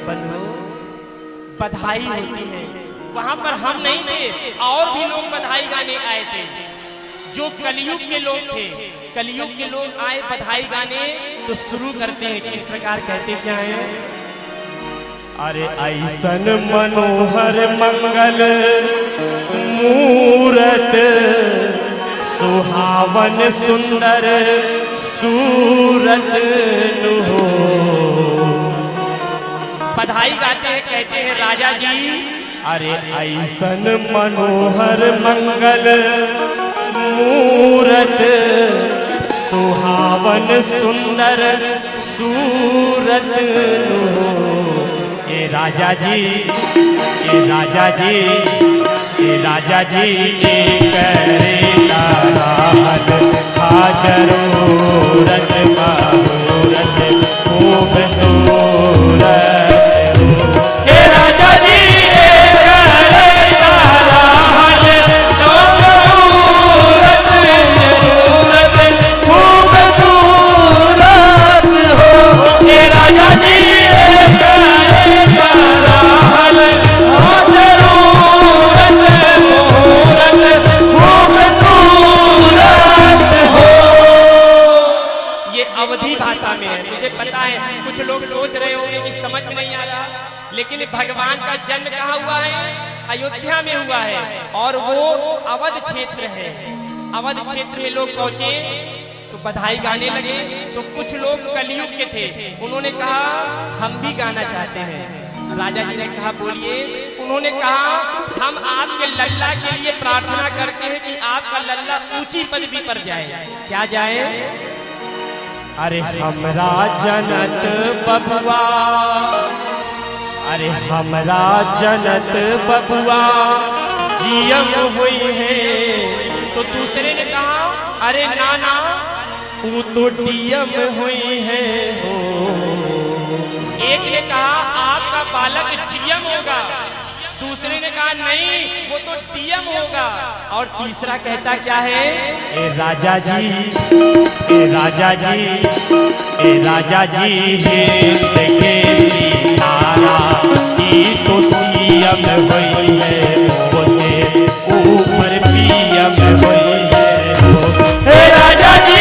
बंधु बधाई होती है। वहां पर हम नहीं थे, और भी लोग बधाई गाने आए थे, जो कलयुग के लोग थे। कलयुग के लोग आए बधाई गाने, तो शुरू करते हैं किस प्रकार, कहते क्या है। अरे ऐसन मनोहर मंगल मूरत, सुहावन सुंदर सूरत हो। बधाई गाते हैं, कहते हैं राजा जी। अरे ऐसन मनोहर मंगल मूरत, सुहावन सुंदर सूरत हो। ये राजा जी, ये राजा जी, ये राजा जी के करेला राहत हाजरूरत बहुरत खूबसूरत। अवधी भाषा में है, मुझे पता है। कुछ लोग सोच रहे होंगे कि समझ में नहीं आ रहा, लेकिन भगवान का जन्म कहाँ हुआ है? अयोध्या में हुआ है, और वो अवध क्षेत्र है। अवध क्षेत्र में लोग पहुंचे तो बधाई गाने लगे। तो कुछ लोग कलयुग के थे, उन्होंने कहा हम भी गाना चाहते हैं। राजा जी ने कहा बोलिए। उन्होंने कहा हम आपके लल्ला के लिए प्रार्थना करते हैं कि आपका लल्ला ऊंची पदवी पर जाए। क्या जाए? अरे हमरा जनत बबुआ, अरे हमरा जनत बबुआ जियम हुई है। तो दूसरे ने कहा अरे नाना वो तो डीएम हुई है हो। एक ने कहा आपका बालक जीएम होगा, दूसरे ने कहा नहीं वो तो डीएम होगा, और तीसरा कहता क्या है? ए राजा जी, ए राजा जी, ए राजा जी के तारा की तो सीएम हुई है, उससे ऊपर पीएम हुई है। हे राजा जी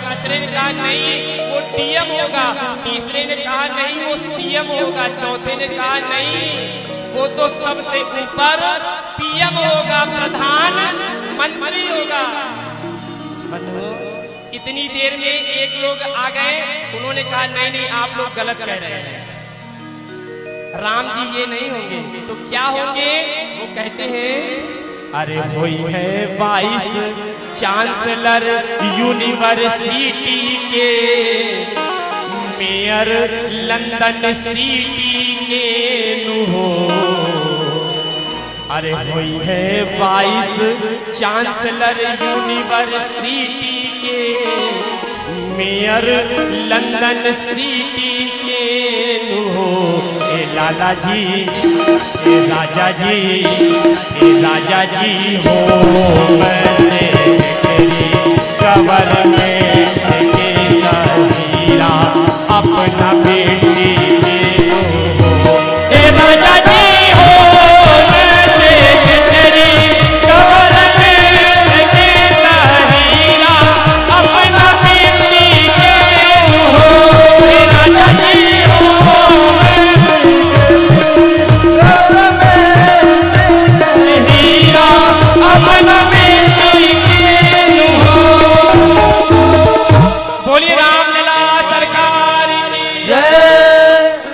दूसरे ने कहा नहीं वो डीएम होगा, तीसरे ने कहा नहीं वो सीएम होगा, चौथे ने कहा नहीं वो तो सबसे ऊपर पीएम होगा, प्रधान मंत्री होगा। इतनी देर में एक लोग आ गए, उन्होंने कहा नहीं नहीं आप लोग गलत कह रहे हैं, राम जी ये नहीं होंगे। तो क्या होंगे? वो कहते हैं अरे वही है 22 चांसलर यूनिवर्सिटी के, मेयर लंदन सिटी के नु। अरे वही है 22 चांसलर यूनिवर्सिटी के, मेयर लंदन सिटी के नु। ए लाला जी, ए राजा जी, ए राजा जी हो मैंने तेरी गवर्नमेंट के हीरा अपना बेटी ले लो। ए राजा जी हो मैंने तेरी गवर्नमेंट के हीरा अपना बेटी ले लो। ए राजा जी हो बोलिए रामलला सरकार की जय।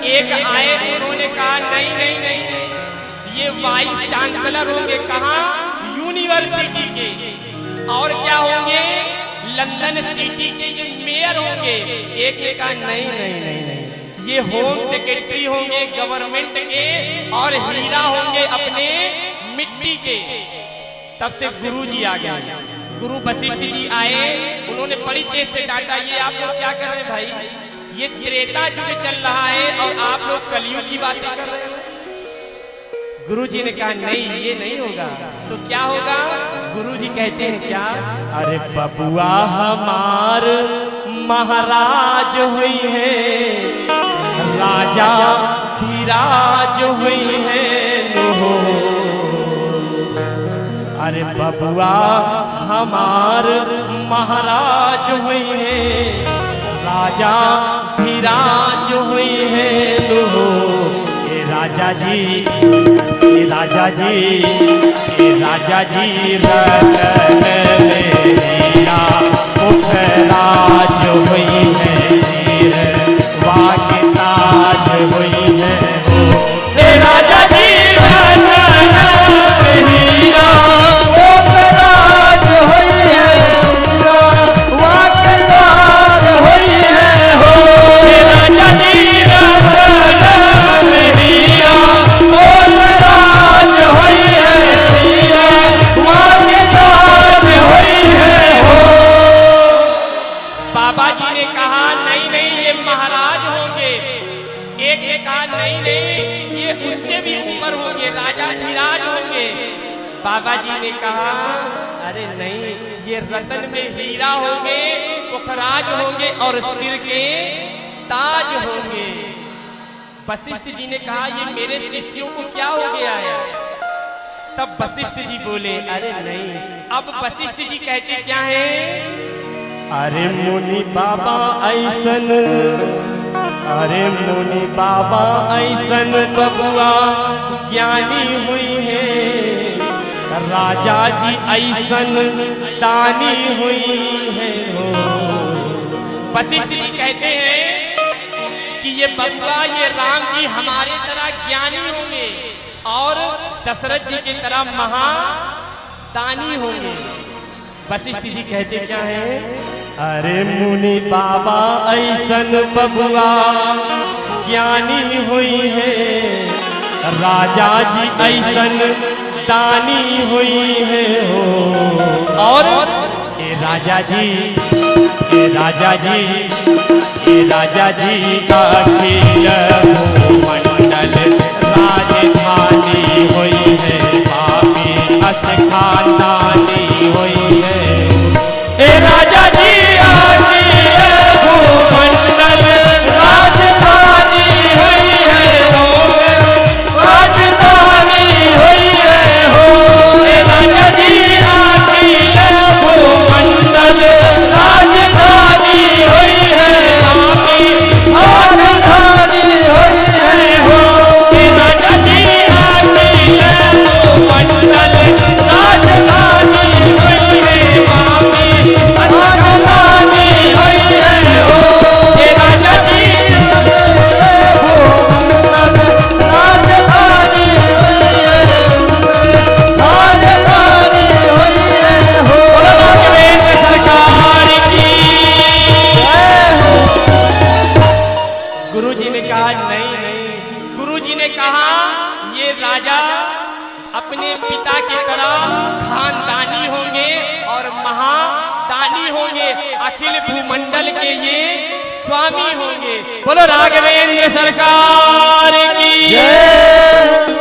एक आए उन्होंने कहा नहीं नहीं नहीं ये वाइस चांसलर होंगे, कहाँ? यूनिवर्सिटी के। और क्या होंगे? लंदन सिटी के ये मेयर होंगे। एक ने कहा नहीं नहीं नहीं नहीं ये होम सेक्रेटरी होंगे गवर्नमेंट के, और हीरा होंगे अपने मिट्टी के, तब से गुरु जी आ गए। गुरु वशिष्ठ जी आए, उन्होंने बड़ी तेज से डांटा, ये आप लोग क्या कर रहे हैं भाई, ये त्रेता युग चल रहा है और आप लोग कलयुग की बातें कर रहे हैं। गुरु जी ने कहा नहीं, ये नहीं होगा। तो क्या होगा? गुरु जी कहते हैं क्या, अरे बबुआ हमार महाराज हुई है, राजा धीराज हुई है नो। अरे बबुआ हमार महाराज हुई है, राजा धीराज हुई है नो। ये राजा जी, ये राजा जी, ये राजा जी रतन हीरा मुखराज हुई है, हीर वागताज हुई है हो। ये राजा जी रतन हीरा मुखराज हुई है, हीरा वागताज हुई है हो। ये राजा जी रतन हीरा मुखराज हुई है, हीरा वागताज हुई है हो। बाबा जी ने कहा नहीं नहीं, ये महाराज होंगे। एक ने कहा नहीं नहीं, ये उससे भी ऊपर होंगे, राजा धीराज होंगे। बाबा जी ने कहा अरे नहीं, ये रतन में हीरा होंगे, पुखराज होंगे और सिर के ताज होंगे। वशिष्ठ जी ने कहा ये मेरे शिष्यों को क्या हो गया है? तब वशिष्ठ जी बोले अरे नहीं। अब वशिष्ठ जी कहते क्या है, अरे मुनि बाबा ऐसन, अरे मुनि बाबा ऐसन बबुआ ज्ञानी हुई है, राजा जी ऐसन दानी हुई है हो। वशिष्ठ जी कहते हैं कि ये बबुआ, ये राम जी हमारे तरह ज्ञानी होंगे और दशरथ जी की तरह महादानी होंगे। वशिष्ठ जी कहते क्या है, अरे मुनि बाबा ऐसन बबुआ ज्ञानी हुई है, राजा जी ऐसन दानी हुई है हो। और ये राजा जी, ये राजा जी, ये राजा जी का अखिल मंडल राजधानी हुई है, पापी अस खानदानी हुई है। ए राजा जी मंडल राजधानी हुई है हो, राजधानी हुई है हो। ए राजा जी मंडल राजधानी हुई है, राजधानी हुई है हो। ए राजा जी मंडल राजधानी हुई है, राजधानी हुई है हो। ए राजा जी राजधानी हुई है, राजधानी हुई है हो। राघवेंद्र सरकार की गुरु जी ने कहा नहीं नहीं, गुरु जी ने कहा ये राजा अपने पिता की तरह खानदानी होंगे और महादानी होंगे, अखिल भूमंडल के ये स्वामी होंगे। बोलो राघवेंद्र सरकार की जय।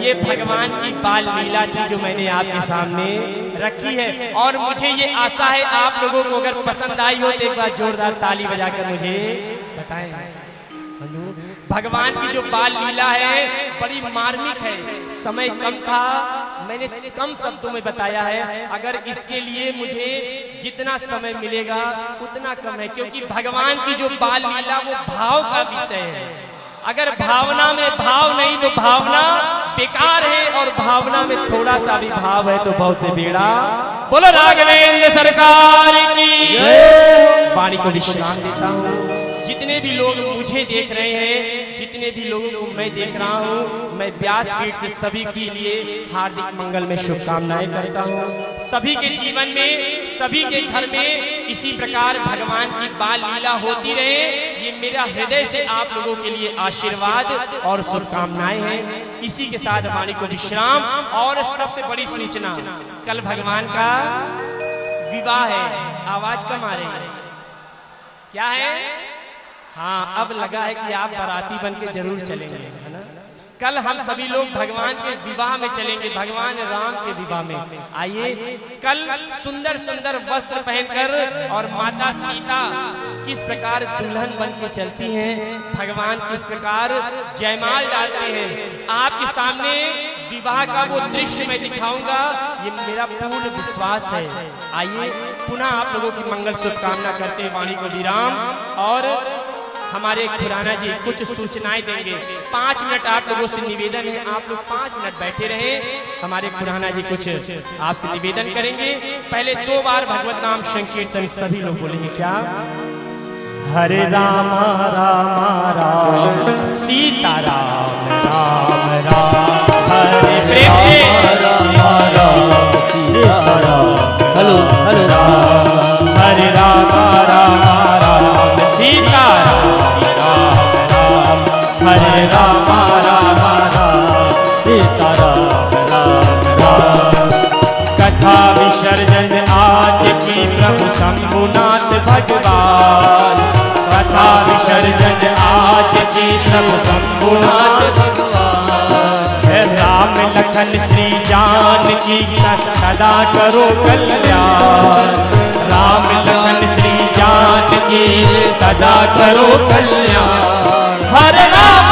ये भगवान की बाल लीला थी जो मैंने आपके सामने रखी है, और मुझे ये आशा है आप लोगों को अगर पसंद आई हो तो एक बार जोरदार ताली बजाकर मुझे बताएं। भगवान की जो बाल लीला है बड़ी मार्मिक है। समय कम था, मैंने कम शब्दों में बताया है। अगर इसके लिए मुझे जितना समय मिलेगा उतना कम है, क्योंकि भगवान की जो बाल लीला वो भाव का विषय है। अगर भावना में भाव नहीं तो भावना बेकार है, और भावना में थोड़ा सा भी भाव है तो बहुत से बेड़ा। बोलो राघवेंद्र सरकार की वाणी को विश्राम देता हूँ। जितने भी लोग मुझे देख रहे हैं, जितने भी लोगों को मैं देख रहा हूँ, मैं व्यासपीठ से सभी के लिए हार्दिक मंगल में शुभकामनाएं करता हूँ। सभी के जीवन में, सभी के घर में इसी प्रकार भगवान की बाल लीला होती रहे, ये मेरा हृदय से आप लोगों के लिए आशीर्वाद और शुभकामनाएं हैं। इसी के साथ वाणी को विश्राम। और सबसे बड़ी सूचना, कल भगवान का विवाह है। आवाज कम आ रही है, क्या है? हाँ, अब लगा है कि आप बाराती बन के जरूर चलेंगे, है ना? कल हम सभी लोग भगवान के विवाह में चलेंगे, भगवान राम के विवाह में। आइए, कल सुंदर सुंदर वस्त्र पहनकर और माता सीता किस प्रकार दुल्हन बन के चलती हैं, भगवान किस प्रकार जयमाल डालते हैं, आपके सामने विवाह का वो दृश्य मैं दिखाऊंगा। ये मेरा पूर्ण विश्वास है। आइए, पुनः आप लोगों की मंगल शुभकामना करते हैं, वाणी को विराम। और हमारे खुराना जी कुछ सूचनाएं देंगे। 5 मिनट आप लोगों से निवेदन है, आप लोग 5 मिनट बैठे रहें। हमारे खुराना जी कुछ आपसे निवेदन करेंगे। पहले 2 बार भगवत नाम संकीर्तन सभी लोग बोलेंगे। क्या? हरे राम राम राम सीता राम राम राम, हरे प्रेम से राम राम सीता राम, हेलो हेलो राम, हरे राम राम राम सीता राम राम राम, हरे राम राम राम सीता राम राम राम। कथा विसर्जन आज की प्रभु शंभुनाथ भगवान, कथा विसर्जन आज की प्रभु शंभुनाथ भगवान। राम लखन श्री जानकी सदा करो कल्याण, राम लखन श्री जानकी सदा करो कल्याण। हरे राम